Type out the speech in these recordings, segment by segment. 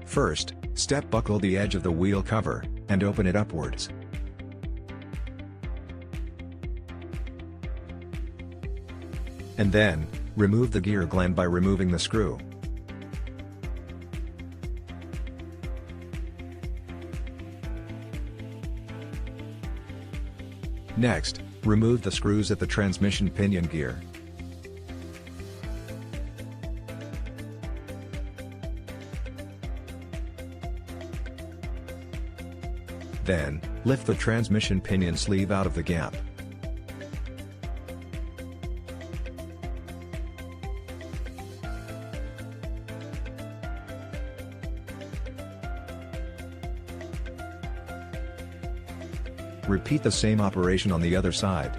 First, step buckle the edge of the wheel cover, and open it upwards. And then, remove the gear gland by removing the screw. Next, remove the screws at the transmission pinion gear. Then, lift the transmission pinion sleeve out of the gap. Repeat the same operation on the other side.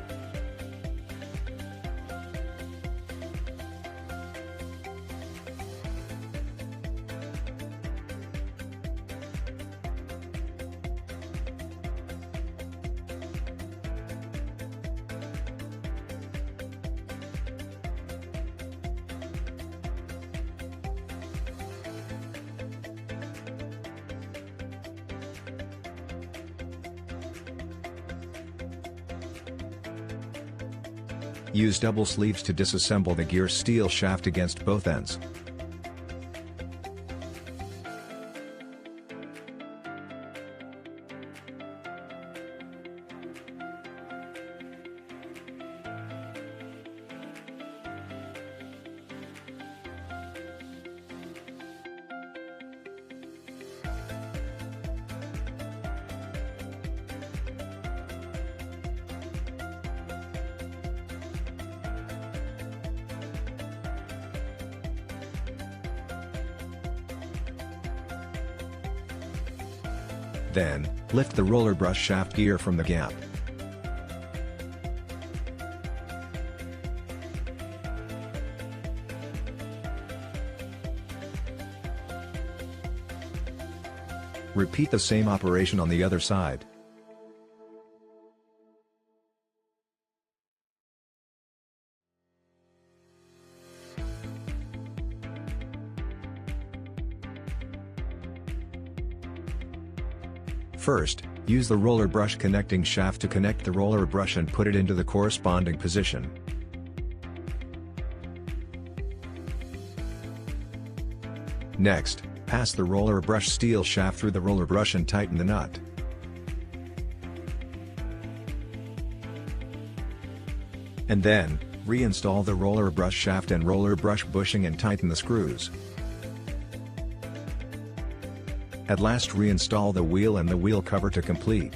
Use double sleeves to disassemble the gear steel shaft against both ends. Then, lift the roller brush shaft gear from the gap. Repeat the same operation on the other side. First, use the roller brush connecting shaft to connect the roller brush and put it into the corresponding position. Next, pass the roller brush steel shaft through the roller brush and tighten the nut. And then, reinstall the roller brush shaft and roller brush bushing and tighten the screws. At last, reinstall the wheel and the wheel cover to complete.